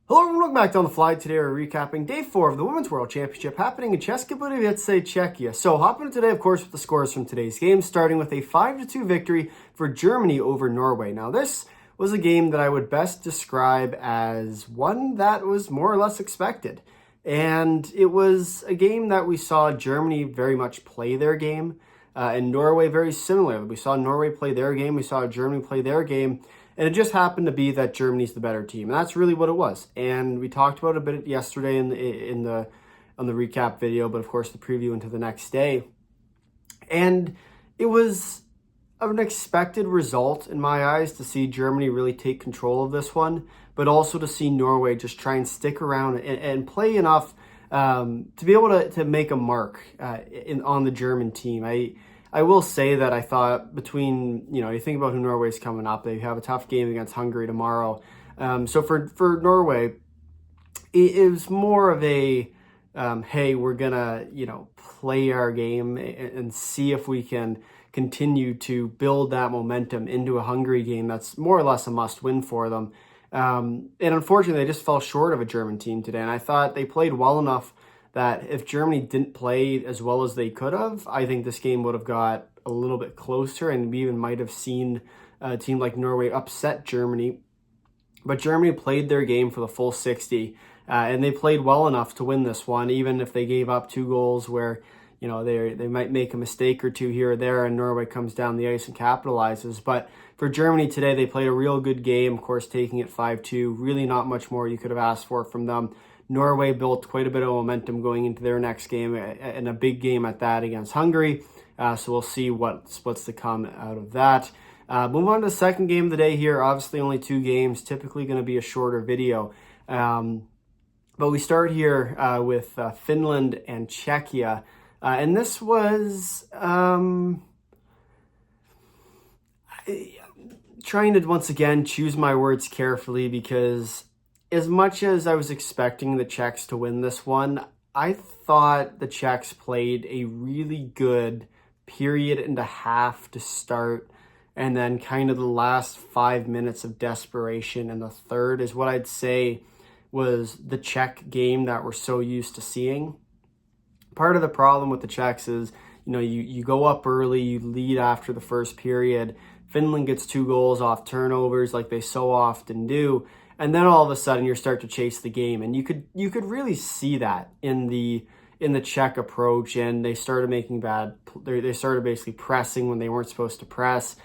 Hello everyone, welcome back to On the Fly. Today we're recapping Day 4 of the Women's World Championship happening in Česká Budějovice, Czechia. So hopping today, of course, with the scores from today's game, starting with a 5-2 victory for Germany over Norway. Now this was a game that I would best describe as one that was more or less expected. And it was a game that we saw Germany very much play their game, and Norway very similar. We saw Norway play their game, we saw Germany play their game. And it just happened to be that Germany's the better team, and that's really what it was. And we talked about it a bit yesterday on the recap video, but of course the preview into the next day. And it was an expected result in my eyes to see Germany really take control of this one, but also to see Norway just try and stick around and play enough to be able to make a mark on the German team. I will say that I thought between, you think about who Norway's coming up, they have a tough game against Hungary tomorrow. So for Norway, it was more of a, hey, we're going to, play our game and see if we can continue to build that momentum into a Hungary game that's more or less a must-win for them. And unfortunately, they just fell short of a German team today. And I thought they played well enough that if Germany didn't play as well as they could have, I think this game would have got a little bit closer, and we even might have seen a team like Norway upset Germany. But Germany played their game for the full 60, and they played well enough to win this one, even if they gave up 2 goals where, they might make a mistake or two here or there, and Norway comes down the ice and capitalizes. But for Germany today, they played a real good game, of course, taking it 5-2. Really not much more you could have asked for from them. Norway built quite a bit of momentum going into their next game, and a big game at that against Hungary. So we'll see what's to come out of that. Move on to the second game of the day here. Obviously only 2 games, typically going to be a shorter video. But we start here with Finland and Czechia. And this was trying to, once again, choose my words carefully, because as much as I was expecting the Czechs to win this one, I thought the Czechs played a really good period and a half to start, and then kind of the last 5 minutes of desperation in the third is what I'd say was the Czech game that we're so used to seeing. Part of the problem with the Czechs is, you go up early, you lead after the first period. Finland gets 2 goals off turnovers like they so often do. And then all of a sudden you start to chase the game, and you could really see that in the Czech approach. And they started making they started basically pressing when they weren't supposed to press,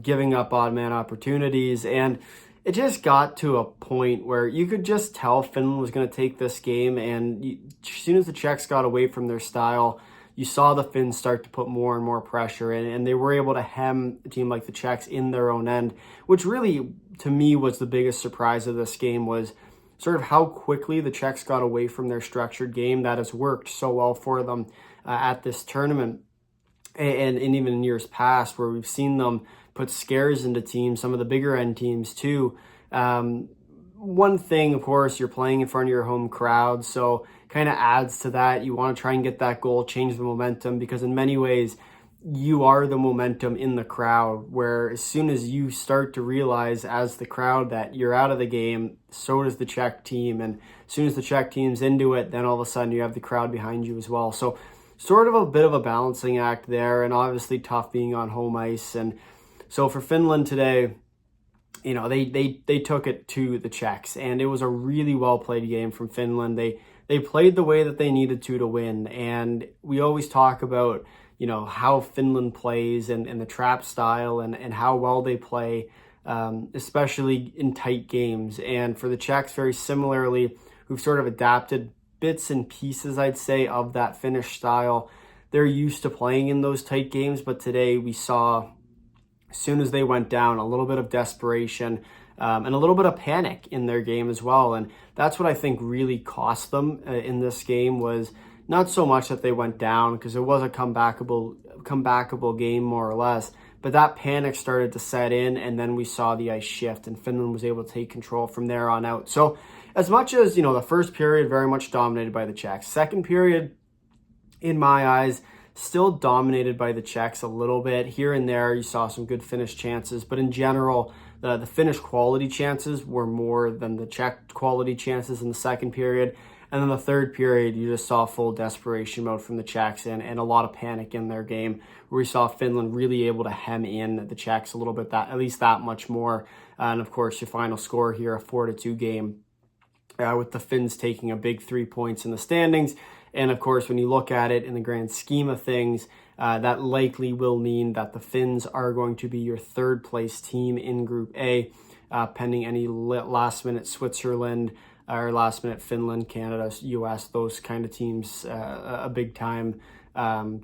giving up odd man opportunities, and it just got to a point where you could just tell Finland was going to take this game. And as soon as the Czechs got away from their style, you saw the Finns start to put more and more pressure in, and they were able to hem a team like the Czechs in their own end, which really, to me, was the biggest surprise of this game, was sort of how quickly the Czechs got away from their structured game that has worked so well for them at this tournament, and even in years past, where we've seen them put scares into teams, some of the bigger end teams too. One thing, of course, you're playing in front of your home crowd, so kind of adds to that. You want to try and get that goal, change the momentum, because in many ways, you are the momentum in the crowd, where as soon as you start to realize as the crowd that you're out of the game, so does the Czech team. And as soon as the Czech team's into it, then all of a sudden you have the crowd behind you as well. So sort of a bit of a balancing act there, and obviously tough being on home ice. And so for Finland today, they took it to the Czechs, and it was a really well played game from Finland. They played the way that they needed to win. And we always talk about, how Finland plays and the trap style and how well they play, especially in tight games. And for the Czechs, very similarly, who've sort of adapted bits and pieces, I'd say, of that Finnish style. They're used to playing in those tight games, but today we saw, as soon as they went down, a little bit of desperation and a little bit of panic in their game as well. And that's what I think really cost them in this game, was not so much that they went down, because it was a comebackable game more or less, but that panic started to set in, and then we saw the ice shift, and Finland was able to take control from there on out. So as much as, the first period very much dominated by the Czechs, second period, in my eyes, still dominated by the Czechs a little bit. Here and there, you saw some good Finnish chances, but in general, the Finnish quality chances were more than the Czech quality chances in the second period. And then the third period, you just saw full desperation mode from the Czechs and a lot of panic in their game, where we saw Finland really able to hem in the Czechs a little bit, that at least that much more. And of course, your final score here, a 4-2 game, with the Finns taking a big 3 points in the standings. And of course, when you look at it in the grand scheme of things, that likely will mean that the Finns are going to be your third place team in Group A, pending any last minute Switzerland or last minute Finland, Canada, US, those kind of teams, a big time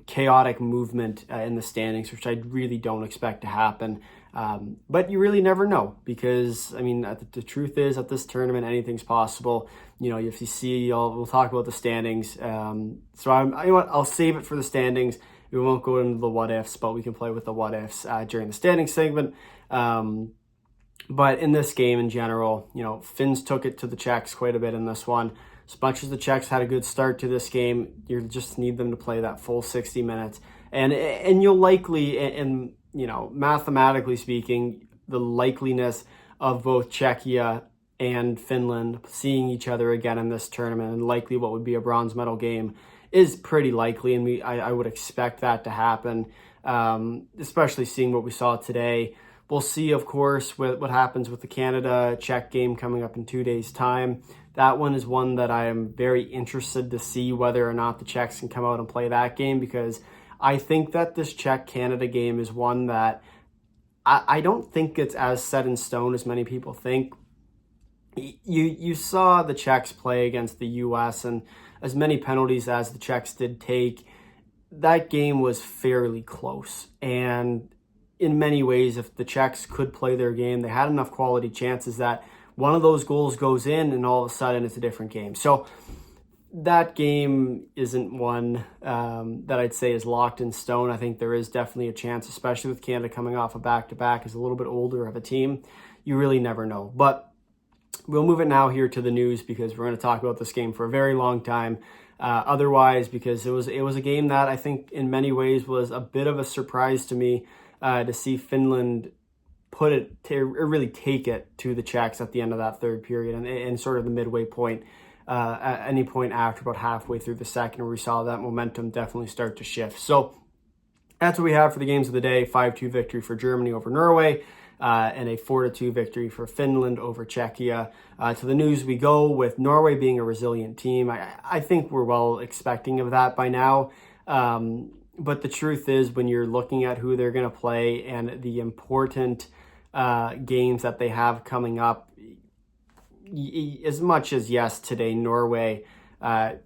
chaotic movement in the standings, which I really don't expect to happen. But you really never know, because I mean, the truth is, at this tournament, anything's possible. You know, if you see, we'll talk about the standings. So I'll save it for the standings. We won't go into the what ifs, but we can play with the what ifs during the standing segment. But in this game in general, you know, Finns took it to the Czechs quite a bit in this one. As much as the Czechs had a good start to this game, you just need them to play that full 60 minutes. And you'll likely, and you know, mathematically speaking, the likeliness of both Czechia and Finland seeing each other again in this tournament, and likely what would be a bronze medal game, is pretty likely. And I would expect that to happen, especially seeing what we saw today. We'll see, of course, what happens with the Canada-Czech game coming up in 2 days' time. That one is one that I am very interested to see whether or not the Czechs can come out and play that game, because I think that this Czech-Canada game is one that I don't think it's as set in stone as many people think. You saw the Czechs play against the US, and as many penalties as the Czechs did take, that game was fairly close. And in many ways, if the Czechs could play their game, they had enough quality chances that one of those goals goes in and all of a sudden it's a different game. So that game isn't one that I'd say is locked in stone. I think there is definitely a chance, especially with Canada coming off a back-to-back as a little bit older of a team. You really never know. But we'll move it now here to the news, because we're going to talk about this game for a very long time. Otherwise, because it was a game that I think in many ways was a bit of a surprise to me, to see Finland really take it to the Czechs at the end of that third period, and sort of the midway point, at any point after about halfway through the second, where we saw that momentum definitely start to shift. So that's what we have for the games of the day. 5-2 victory for Germany over Norway, and a 4-2 victory for Finland over Czechia. To the news we go, with Norway being a resilient team. I think we're well expecting of that by now. But the truth is, when you're looking at who they're going to play and the important games that they have coming up, as much as, yes, today Norway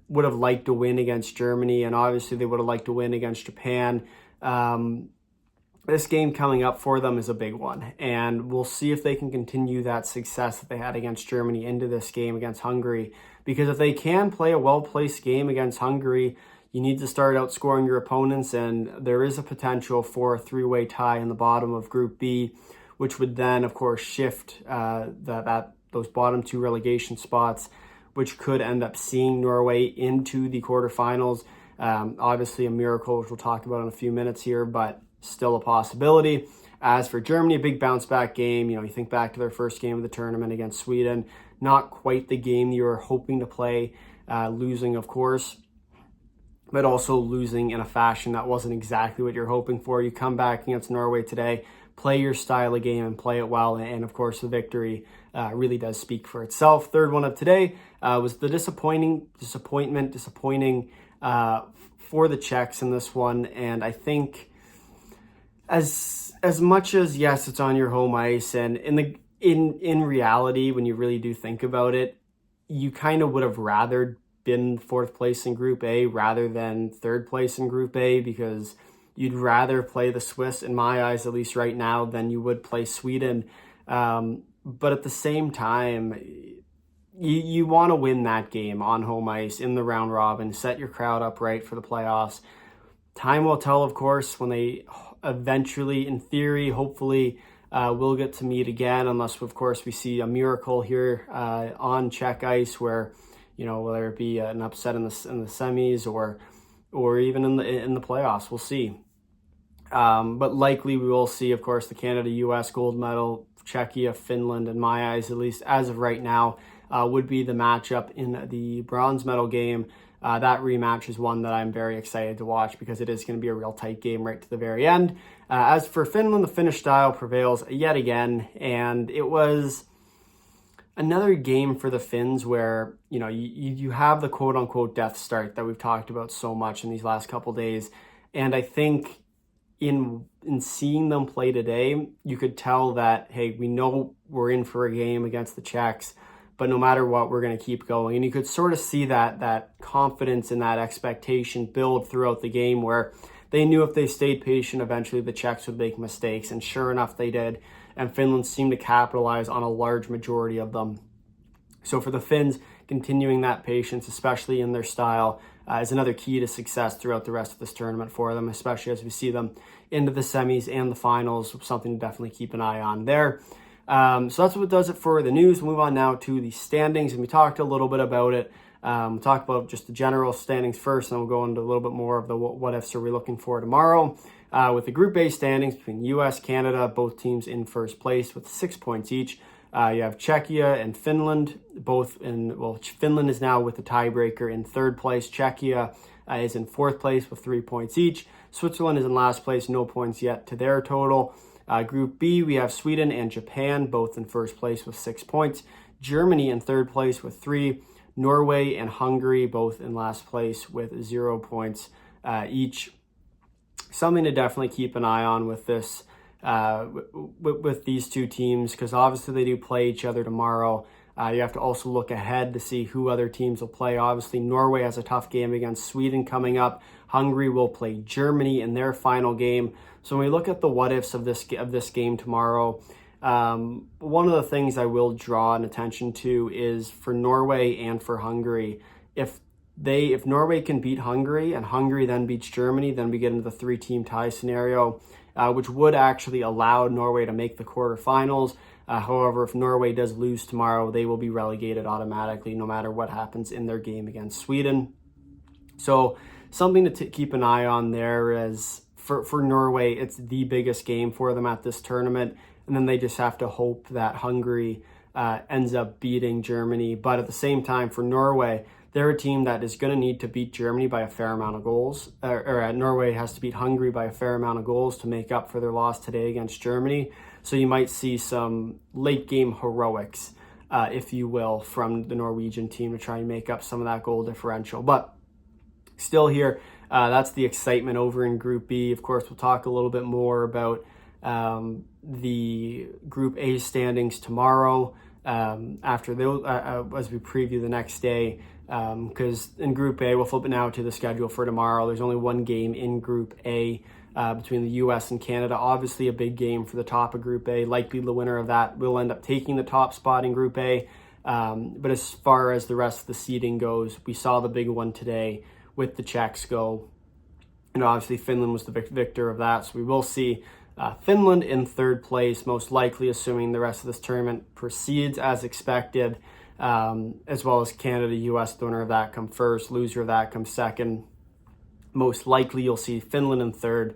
would have liked to win against Germany, and obviously they would have liked to win against Japan, this game coming up for them is a big one. And we'll see if they can continue that success that they had against Germany into this game against Hungary. Because if they can play a well-placed game against Hungary, you need to start outscoring your opponents, and there is a potential for a three-way tie in the bottom of Group B, which would then, of course, shift those bottom two relegation spots, which could end up seeing Norway into the quarterfinals. Obviously a miracle, which we'll talk about in a few minutes here, but still a possibility. As for Germany, a big bounce-back game. You know, you think back to their first game of the tournament against Sweden, not quite the game you were hoping to play, losing, of course, but also losing in a fashion that wasn't exactly what you're hoping for. You come back against Norway today, play your style of game and play it well, and of course the victory really does speak for itself. Third one of today was the disappointing for the Czechs in this one. And I think as much as, yes, it's on your home ice, and in reality, when you really do think about it, you kind of would have rather been fourth place in Group A rather than third place in Group A, because you'd rather play the Swiss, in my eyes, at least right now, than you would play Sweden. But at the same time, you want to win that game on home ice in the round robin, set your crowd up right for the playoffs. Time will tell, of course, when they eventually, in theory, hopefully, will get to meet again, unless, of course, we see a miracle here on Czech ice, where, you know, whether it be an upset in the semis or even in the playoffs, we'll see. But likely we will see, of course, the Canada-US gold medal, Czechia, Finland, in my eyes, at least as of right now, would be the matchup in the bronze medal game. That rematch is one that I'm very excited to watch because it is going to be a real tight game right to the very end. As for Finland, the Finnish style prevails yet again, and it was another game for the Finns where, you have the quote-unquote death start that we've talked about so much in these last couple days. And I think in seeing them play today, you could tell that, hey, we know we're in for a game against the Czechs, but no matter what, we're going to keep going. And you could sort of see that confidence and that expectation build throughout the game where they knew if they stayed patient, eventually the Czechs would make mistakes. And sure enough, they did. And Finland seemed to capitalize on a large majority of them. So for the Finns, continuing that patience, especially in their style, is another key to success throughout the rest of this tournament for them, especially as we see them into the semis and the finals, something to definitely keep an eye on there. So that's what does it for the news. We'll move on now to the standings, and we talked a little bit about it. We'll talk about just the general standings first, and we'll go into a little bit more of the what ifs are we looking for tomorrow. With the Group A standings between US, Canada, both teams in first place with 6 points each. You have Czechia and Finland, Finland is now with the tiebreaker in third place. Czechia is in fourth place with 3 points each. Switzerland is in last place, no points yet to their total. Group B, we have Sweden and Japan, both in first place with 6 points. Germany in third place with 3. Norway and Hungary, both in last place with 0 points each. Something to definitely keep an eye on with this, with these two teams, because obviously they do play each other tomorrow. You have to also look ahead to see who other teams will play. Obviously, Norway has a tough game against Sweden coming up. Hungary will play Germany in their final game. So when we look at the what ifs of this game tomorrow, one of the things I will draw an attention to is for Norway and for Hungary. If Norway can beat Hungary and Hungary then beats Germany, then we get into the 3-team tie scenario, which would actually allow Norway to make the quarterfinals. However, if Norway does lose tomorrow, they will be relegated automatically no matter what happens in their game against Sweden. So something to keep an eye on there is for Norway, it's the biggest game for them at this tournament. And then they just have to hope that Hungary ends up beating Germany. But at the same time, for Norway, they're a team that is going to need to beat Germany by a fair amount of goals. Norway has to beat Hungary by a fair amount of goals to make up for their loss today against Germany. So you might see some late game heroics, if you will, from the Norwegian team to try and make up some of that goal differential. But still here, that's the excitement over in Group B. Of course, we'll talk a little bit more about the Group A standings tomorrow after those, as we preview the next day. Because in Group A, we'll flip it now to the schedule for tomorrow. There's only one game in Group A between the US and Canada. Obviously a big game for the top of Group A. Likely the winner of that will end up taking the top spot in Group A. But as far as the rest of the seeding goes, we saw the big one today with the Czechs go. And obviously Finland was the victor of that. So we will see Finland in third place, most likely, assuming the rest of this tournament proceeds as expected. As well as Canada, US, the winner of that come first, loser of that comes second. Most likely you'll see Finland in third,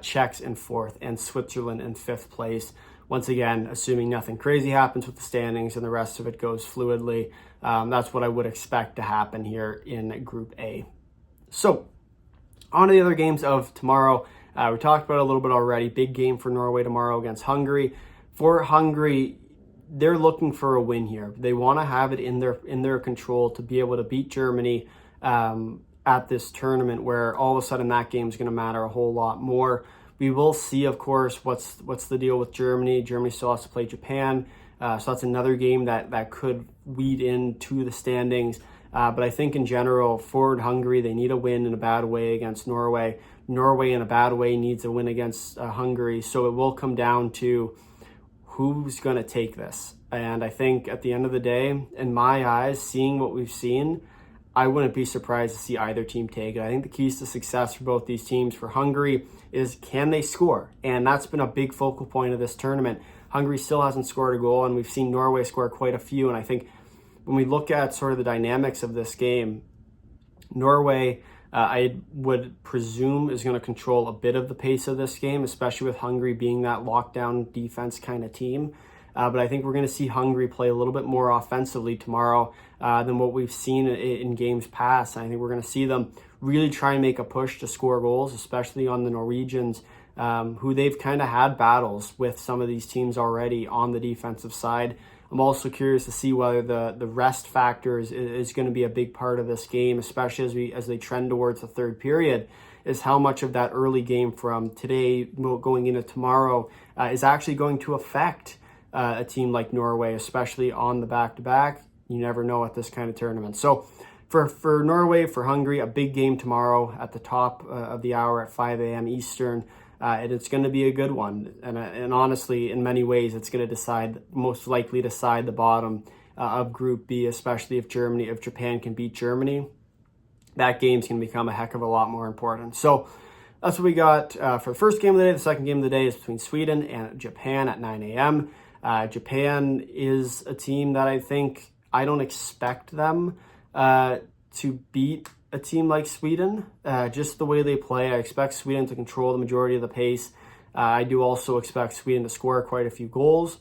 Czechs in fourth, and Switzerland in fifth place. Once again, assuming nothing crazy happens with the standings and the rest of it goes fluidly, that's what I would expect to happen here in Group A. So, on to the other games of tomorrow. We talked about it a little bit already. Big game for Norway tomorrow against Hungary. For Hungary, they're looking for a win here. They want to have it in their control to be able to beat Germany at this tournament, where all of a sudden that game is going to matter a whole lot more. We will see, of course, what's the deal with Germany. Germany still has to play Japan, so that's another game that could weed into the standings. But I think in general, for Hungary, they need a win in a bad way against Norway. Norway in a bad way needs a win against Hungary. So it will come down to who's going to take this. And I think at the end of the day, in my eyes, seeing what we've seen, I wouldn't be surprised to see either team take it. I think the keys to success for both these teams, for Hungary, is can they score? And that's been a big focal point of this tournament. Hungary still hasn't scored a goal, and we've seen Norway score quite a few. And I think when we look at sort of the dynamics of this game, Norway I would presume is going to control a bit of the pace of this game, especially with Hungary being that lockdown defense kind of team. But I think we're going to see Hungary play a little bit more offensively tomorrow than what we've seen in games past. I think we're going to see them really try and make a push to score goals, especially on the Norwegians, who they've kind of had battles with some of these teams already on the defensive side. I'm also curious to see whether the rest factor is going to be a big part of this game, especially as they trend towards the third period, is how much of that early game from today going into tomorrow is actually going to affect a team like Norway, especially on the back-to-back. You never know at this kind of tournament. So for Norway, for Hungary, a big game tomorrow at the top of the hour at 5 a.m. Eastern. And it's going to be a good one. And honestly, in many ways, it's going to most likely decide the bottom of Group B, especially if Japan can beat Germany. That game's going to become a heck of a lot more important. So that's what we got for the first game of the day. The second game of the day is between Sweden and Japan at 9 a.m. Japan is a team that I don't expect them to beat a team like Sweden, just the way they play. I expect Sweden to control the majority of the pace. I do also expect Sweden to score quite a few goals.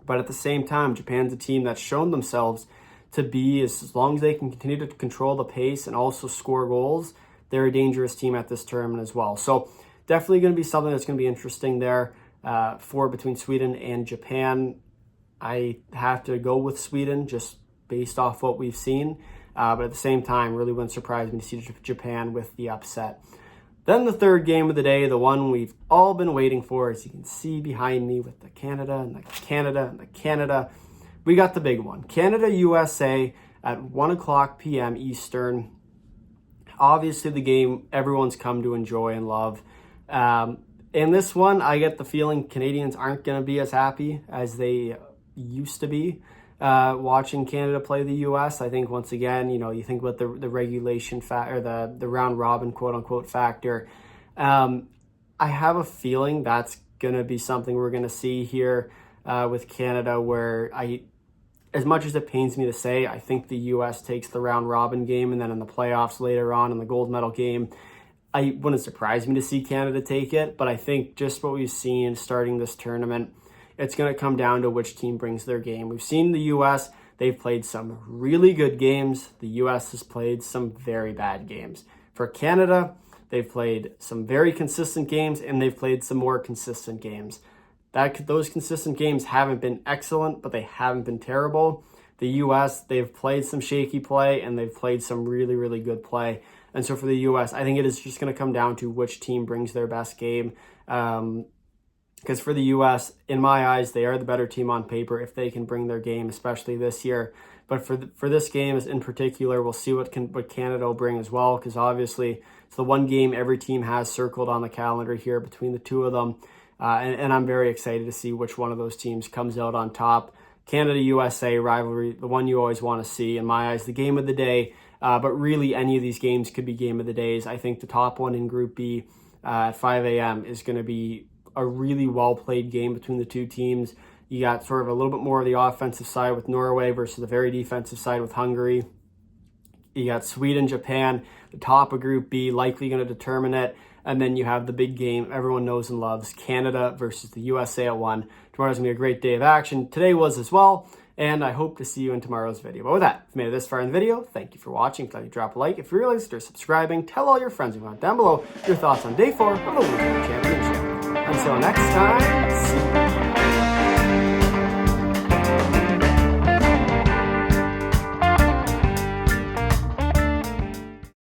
But at the same time, Japan's a team that's shown themselves to be, as long as they can continue to control the pace and also score goals, they're a dangerous team at this tournament as well. So definitely going to be something that's going to be interesting there between Sweden and Japan. I have to go with Sweden just based off what we've seen. But at the same time, really wouldn't surprise me to see Japan with the upset. Then the third game of the day, the one we've all been waiting for, as you can see behind me with the Canada and the Canada and the Canada. We got the big one. Canada-USA at 1 o'clock p.m. Eastern. Obviously the game everyone's come to enjoy and love. In this one, I get the feeling Canadians aren't going to be as happy as they used to be. Watching Canada play the U.S. I think once again, you think about the regulation or the round robin quote unquote factor. I have a feeling that's going to be something we're going to see here with Canada, where as much as it pains me to say, I think the U.S. takes the round robin game, and then in the playoffs later on in the gold medal game, I wouldn't surprise me to see Canada take it. But I think just what we've seen starting this tournament, it's going to come down to which team brings their game. We've seen the U.S., they've played some really good games. The U.S. has played some very bad games. For Canada, they've played some very consistent games, and they've played some more consistent games. Those consistent games haven't been excellent, but they haven't been terrible. The U.S., they've played some shaky play, and they've played some really, really good play. And so for the U.S., I think it is just going to come down to which team brings their best game. Because for the U.S., in my eyes, they are the better team on paper if they can bring their game, especially this year. But for this game in particular, we'll see what Canada will bring as well, because obviously it's the one game every team has circled on the calendar here between the two of them. And I'm very excited to see which one of those teams comes out on top. Canada-USA rivalry, the one you always want to see, in my eyes, the game of the day. But really, any of these games could be game of the days. I think the top one in Group B at 5 a.m. is going to be a really well-played game between the two teams. You got sort of a little bit more of the offensive side with Norway versus the very defensive side with Hungary. You got Sweden, Japan, the top of Group B, likely going to determine it. And then you have the big game everyone knows and loves, Canada versus the USA at 1. Tomorrow's going to be a great day of action. Today was as well. And I hope to see you in tomorrow's video. But with that, if you made it this far in the video, thank you for watching. If you drop a like. If you realized, or subscribing, tell all your friends who want down below your thoughts on Day 4 of the World Championship. Until next time, see you.